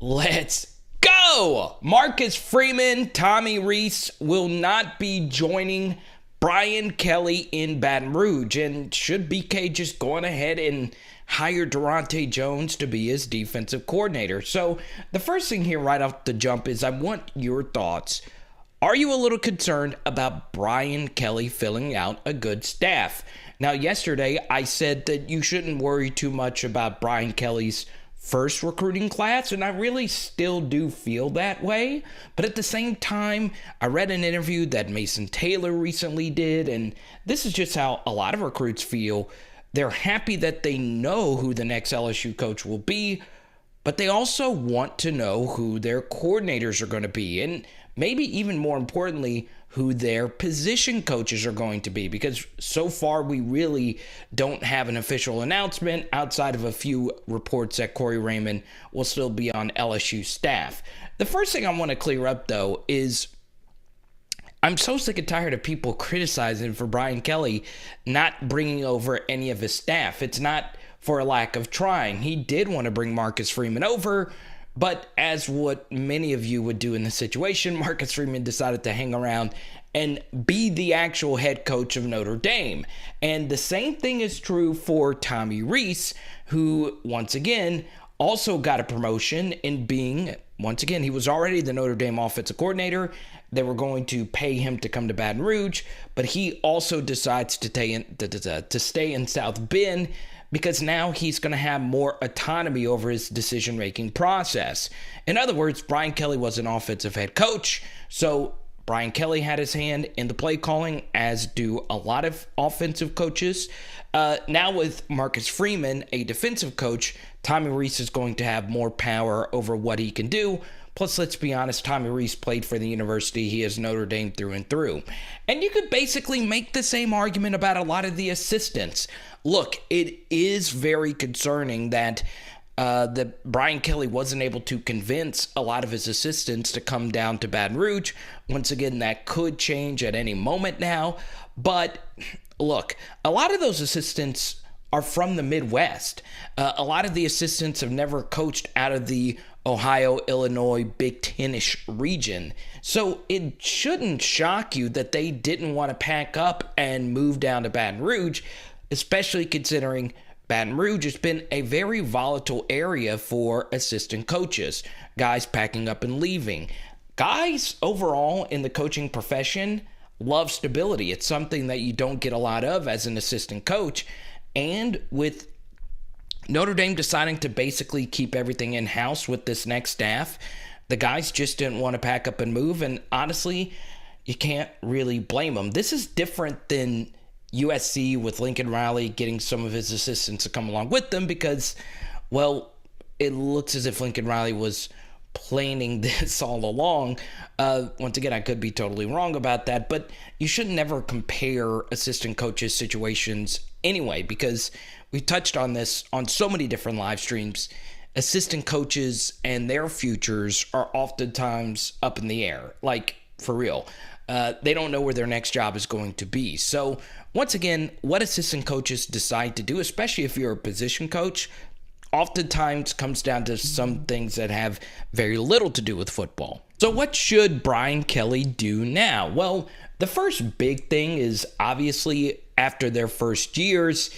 Let's go! Marcus Freeman Tommy Rees will not be joining Brian Kelly in Baton Rouge. And should BK just go on ahead and hire Daronte Jones to be his defensive coordinator? So the first thing here right off the jump is I want your thoughts. Are you a little concerned about Brian Kelly filling out a good staff? Now, yesterday I said that you shouldn't worry too much about Brian Kelly's first recruiting class, and I really still do feel that way. But at the same time, I read an interview that Mason Taylor recently did, and this is just how a lot of recruits feel. They're happy that they know who the next LSU coach will be, but they also want to know who their coordinators are going to be, and maybe even more importantly, who their position coaches are going to be, because so far we really don't have an official announcement outside of a few reports that Corey Raymond will still be on LSU staff. The first thing I want to clear up, though, is I'm so sick and tired of people criticizing for Brian Kelly not bringing over any of his staff. It's not for a lack of trying. He did want to bring Marcus Freeman over, but as what many of you would do in this situation, Marcus Freeman decided to hang around and be the actual head coach of Notre Dame. And the same thing is true for Tommy Rees, who, once again, also got a promotion in being, once again, he was already the Notre Dame offensive coordinator. They were going to pay him to come to Baton Rouge, but he also decides to stay in South Bend, because now he's going to have more autonomy over his decision-making process. In other words, Brian Kelly was an offensive head coach, so Brian Kelly had his hand in the play calling, as do a lot of offensive coaches. Now with Marcus Freeman, a defensive coach, Tommy Rees is going to have more power over what he can do. Plus, let's be honest, Tommy Rees played for the university. He is Notre Dame through and through. And you could basically make the same argument about a lot of the assistants. Look, it is very concerning that Brian Kelly wasn't able to convince a lot of his assistants to come down to Baton Rouge. Once again, that could change at any moment now. But look, a lot of those assistants are from the Midwest. A lot of the assistants have never coached out of the Ohio, Illinois, Big Ten-ish region. So it shouldn't shock you that they didn't want to pack up and move down to Baton Rouge, especially considering Baton Rouge has been a very volatile area for assistant coaches, guys packing up and leaving. Guys overall in the coaching profession love stability. It's something that you don't get a lot of as an assistant coach. And with Notre Dame deciding to basically keep everything in-house with this next staff, the guys just didn't want to pack up and move. And honestly, you can't really blame them. This is different than USC with Lincoln Riley getting some of his assistants to come along with them because, well, it looks as if Lincoln Riley was planning this all along. Once again, I could be totally wrong about that, but you should never compare assistant coaches' situations anyway, because we touched on this on so many different live streams. Assistant coaches and their futures are oftentimes up in the air, like for real. They don't know where their next job is going to be. So once again, what assistant coaches decide to do, especially if you're a position coach, oftentimes comes down to some things that have very little to do with football. So what should Brian Kelly do now? Well, the first big thing is obviously after their first years,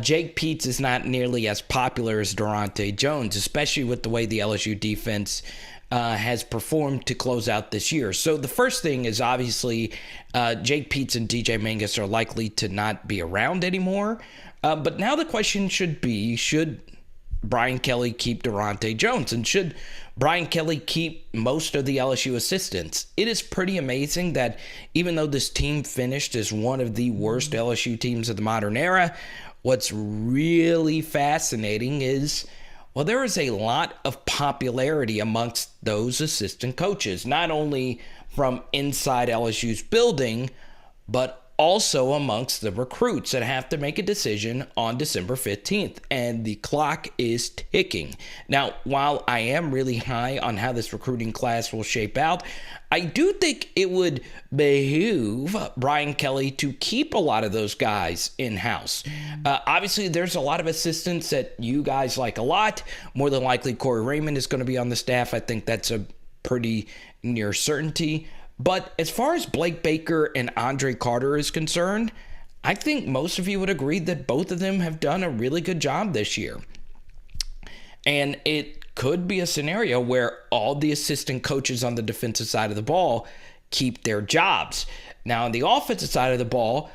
Jake Peetz is not nearly as popular as Daronte Jones, especially with the way the LSU defense has performed to close out this year. So the first thing is obviously Jake Peetz and DJ Mangus are likely to not be around anymore. But now the question should be, should Brian Kelly keep Daronte Jones? And should Brian Kelly keep most of the LSU assistants? It is pretty amazing that even though this team finished as one of the worst LSU teams of the modern era, what's really fascinating is, well, there is a lot of popularity amongst those assistant coaches, not only from inside LSU's building, but also amongst the recruits that have to make a decision on December 15th, and the clock is ticking. Now, while I am really high on how this recruiting class will shape out, I do think it would behoove Brian Kelly to keep a lot of those guys in-house. Obviously, there's a lot of assistants that you guys like a lot. More than likely, Corey Raymond is going to be on the staff. I think that's a pretty near certainty. But as far as Blake Baker and Andre Carter is concerned, I think most of you would agree that both of them have done a really good job this year. And it could be a scenario where all the assistant coaches on the defensive side of the ball keep their jobs. Now, on the offensive side of the ball,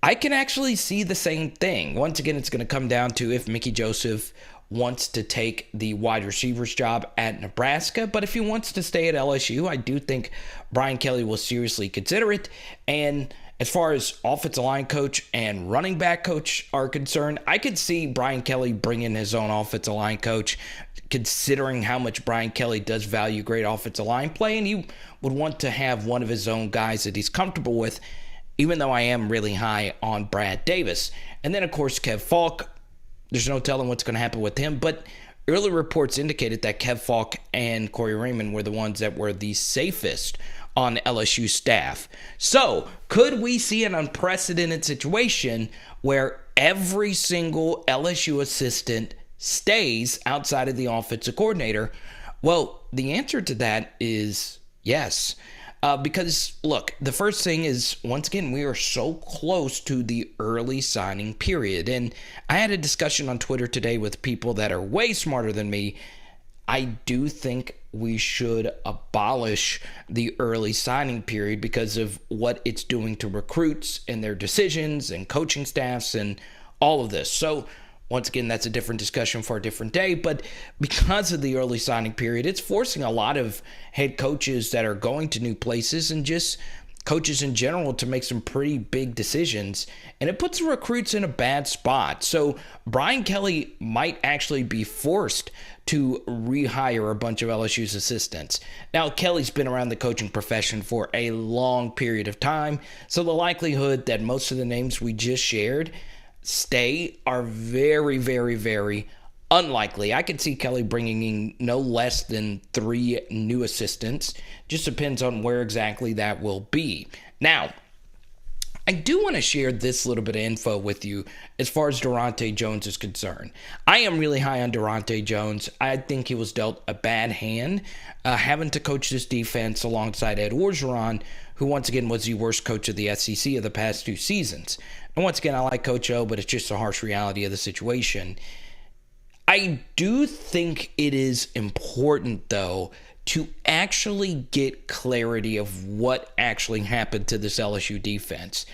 I can actually see the same thing. Once again, it's going to come down to if Mickey Joseph wants to take the wide receivers job at Nebraska, but if he wants to stay at LSU, I do think Brian Kelly will seriously consider it. And as far as offensive line coach and running back coach are concerned, I could see Brian Kelly bring in his own offensive line coach, considering how much Brian Kelly does value great offensive line play, and he would want to have one of his own guys that he's comfortable with, even though I am really high on Brad Davis. And then, of course, Kev Falk. There's no telling what's going to happen with him, but early reports indicated that Kev Falk and Corey Raymond were the ones that were the safest on LSU staff. So, could we see an unprecedented situation where every single LSU assistant stays outside of the offensive coordinator? Well, the answer to that is yes. Because, look, the first thing is, once again, we are so close to the early signing period. And I had a discussion on Twitter today with people that are way smarter than me. I do think we should abolish the early signing period because of what it's doing to recruits and their decisions and coaching staffs and all of this. So, once again, that's a different discussion for a different day, but because of the early signing period, it's forcing a lot of head coaches that are going to new places and just coaches in general to make some pretty big decisions, and it puts the recruits in a bad spot. So Brian Kelly might actually be forced to rehire a bunch of LSU's assistants. Now, Kelly's been around the coaching profession for a long period of time, so the likelihood that most of the names we just shared stay are very, very, very unlikely. I could see Kelly bringing in no less than 3 new assistants. Just depends on where exactly that will be. Now, I do want to share this little bit of info with you as far as Daronte Jones is concerned. I am really high on Daronte Jones. I think he was dealt a bad hand having to coach this defense alongside Ed Orgeron, who once again was the worst coach of the SEC of the past 2 seasons. And once again, I like Coach O, but it's just a harsh reality of the situation. I do think it is important, though, to actually get clarity of what actually happened to this LSU defense.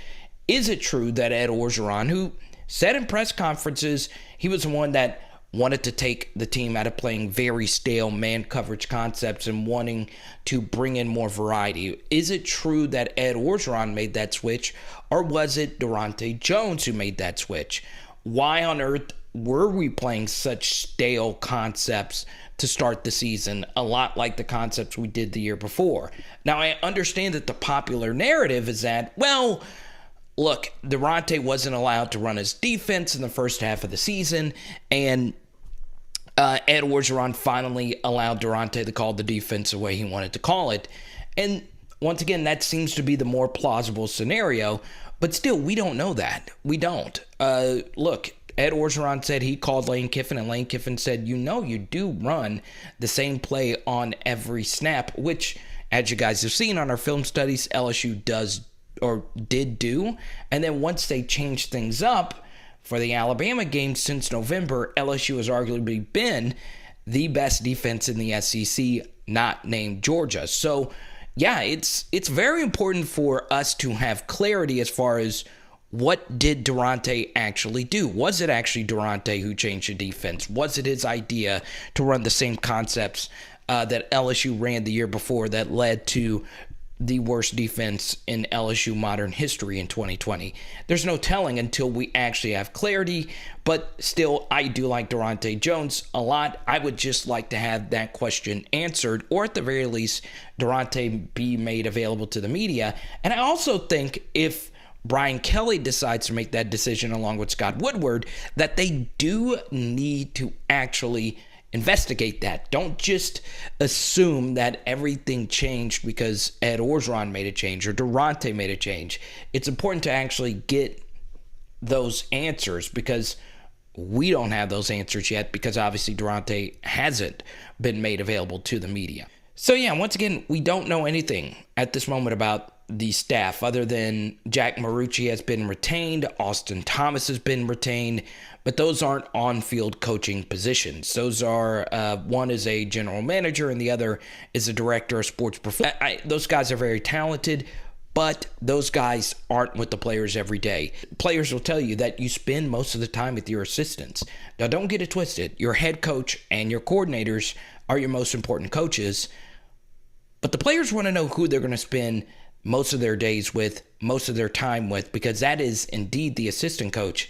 Is it true that Ed Orgeron, who said in press conferences he was the one that wanted to take the team out of playing very stale man coverage concepts and wanting to bring in more variety, is it true that Ed Orgeron made that switch, or was it Daronte Jones who made that switch? Why on earth were we playing such stale concepts to start the season, a lot like the concepts we did the year before? Now, I understand that the popular narrative is that, well, look, Daronte wasn't allowed to run his defense in the first half of the season, and Ed Orgeron finally allowed Daronte to call the defense the way he wanted to call it. And once again, that seems to be the more plausible scenario, but still, we don't know that. We don't. Look, Ed Orgeron said he called Lane Kiffin, and Lane Kiffin said, you do run the same play on every snap, which, as you guys have seen on our film studies, LSU does or did do. And then once they changed things up for the Alabama game since November, LSU has arguably been the best defense in the SEC, not named Georgia. So, yeah, it's very important for us to have clarity as far as what did Daronte actually do? Was it actually Daronte who changed the defense? Was it his idea to run the same concepts that LSU ran the year before that led to the worst defense in LSU modern history in 2020. There's no telling until we actually have clarity, but still, I do like Daronte Jones a lot. I would just like to have that question answered, or at the very least, Daronte be made available to the media. And I also think if Brian Kelly decides to make that decision along with Scott Woodward, that they do need to actually investigate that. Don't just assume that everything changed because Ed Orgeron made a change or Daronte made a change. It's important to actually get those answers because we don't have those answers yet because obviously Daronte hasn't been made available to the media. So yeah, once again, we don't know anything at this moment about the staff other than Jack Marucci has been retained, Austin Thomas has been retained, but those aren't on-field coaching positions. Those are, one is a general manager and the other is a director of sports performance. Those guys are very talented, but those guys aren't with the players every day. Players will tell you that you spend most of the time with your assistants. Now, don't get it twisted. Your head coach and your coordinators are your most important coaches, but the players want to know who they're going to spend most of their days with, most of their time with, because that is indeed the assistant coach.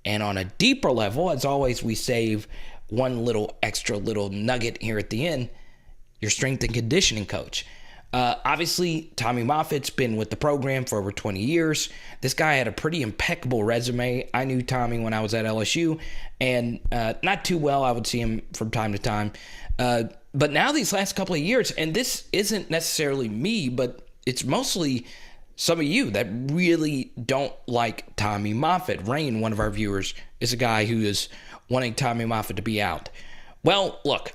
And on a deeper level, as always, we save one little extra little nugget here at the end, your strength and conditioning coach. Obviously, Tommy Moffitt's been with the program for over 20 years. This guy had a pretty impeccable resume. I knew Tommy when I was at LSU, and not too well. I would see him from time to time. But now these last couple of years, and this isn't necessarily me, but it's mostly some of you that really don't like Tommy Moffitt. Rain, one of our viewers, is a guy who is wanting Tommy Moffitt to be out. Well, look,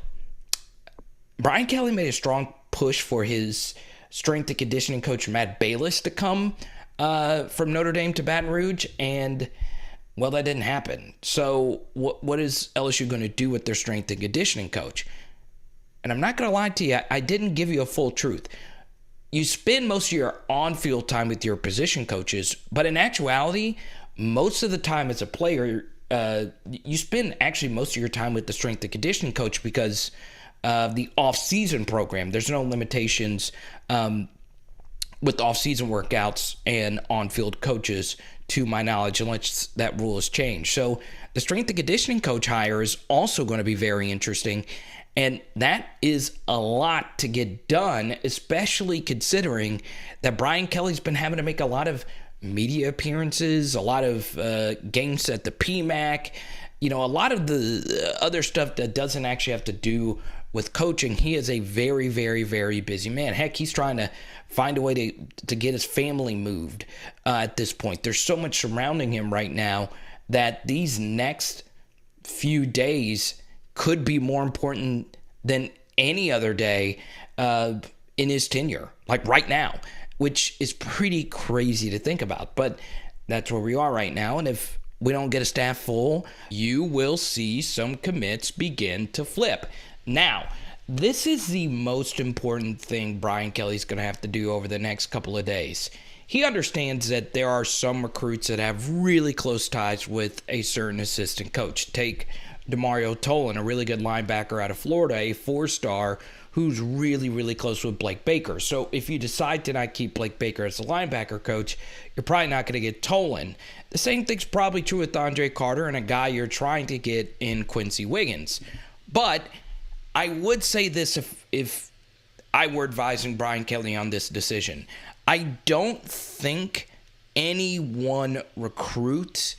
Brian Kelly made a strong push for his strength and conditioning coach, Matt Balis, to come from Notre Dame to Baton Rouge, and, well, that didn't happen. So what is LSU going to do with their strength and conditioning coach? And I'm not going to lie to you, I didn't give you a full truth. You spend most of your on-field time with your position coaches, but in actuality, most of the time as a player, you spend actually most of your time with the strength and conditioning coach because of the off-season program. There's no limitations with off-season workouts and on-field coaches, to my knowledge, unless that rule has changed. So the strength and conditioning coach hire is also going to be very interesting. And that is a lot to get done, especially considering that Brian Kelly's been having to make a lot of media appearances, a lot of games at the PMAC, a lot of the other stuff that doesn't actually have to do with coaching. He is a very, very, very busy man. Heck, he's trying to find a way to get his family moved at this point. There's so much surrounding him right now that these next few days could be more important than any other day in his tenure, like right now, which is pretty crazy to think about. But that's where we are right now. And if we don't get a staff full, you will see some commits begin to flip. Now, this is the most important thing Brian Kelly's going to have to do over the next couple of days. He understands that there are some recruits that have really close ties with a certain assistant coach. Take DeMario Tolan, a really good linebacker out of Florida, a 4-star who's really, really close with Blake Baker. So if you decide to not keep Blake Baker as a linebacker coach, you're probably not going to get Tolan. The same thing's probably true with Andre Carter and a guy you're trying to get in Quincy Wiggins. But I would say this if I were advising Brian Kelly on this decision. I don't think any one recruit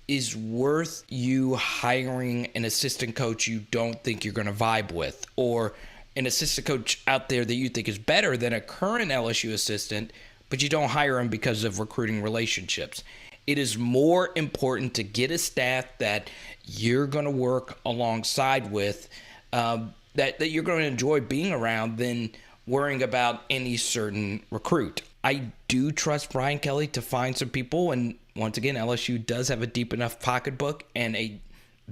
is worth you hiring an assistant coach you don't think you're going to vibe with, or an assistant coach out there that you think is better than a current LSU assistant, but you don't hire him because of recruiting relationships. It is more important to get a staff that you're going to work alongside with, that you're going to enjoy being around, than worrying about any certain recruit. I do trust Brian Kelly to find some people, and once again, LSU does have a deep enough pocketbook and a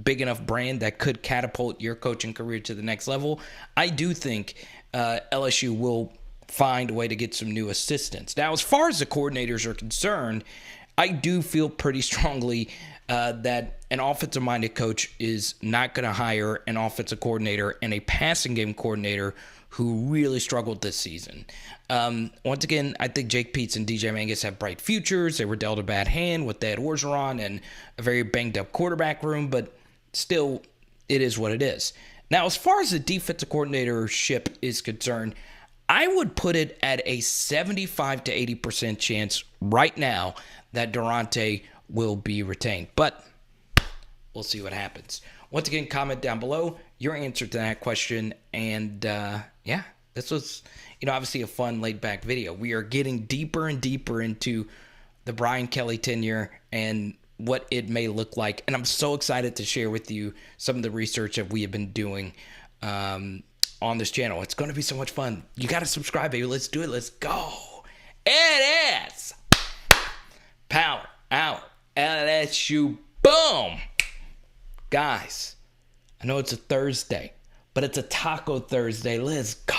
big enough brand that could catapult your coaching career to the next level. I do think LSU will find a way to get some new assistants. Now, as far as the coordinators are concerned, I do feel pretty strongly that an offensive-minded coach is not going to hire an offensive coordinator and a passing game coordinator who really struggled this season. Once again, I think Jake Peetz and DJ Mangus have bright futures. They were dealt a bad hand with Ed Orgeron and a very banged-up quarterback room, but still, it is what it is. Now, as far as the defensive coordinatorship is concerned, I would put it at a 75 to 80% chance right now that Daronte will be retained. But we'll see what happens. Once again, comment down below your answer to that question. And yeah, this was, obviously a fun laid-back video. We are getting deeper and deeper into the Brian Kelly tenure and what it may look like. And I'm so excited to share with you some of the research that we have been doing on this channel. It's going to be so much fun. You got to subscribe, baby. Let's do it. Let's go. It is Power Out LSU. Boom. Guys, I know it's a Thursday, but it's a Taco Thursday. Let's go.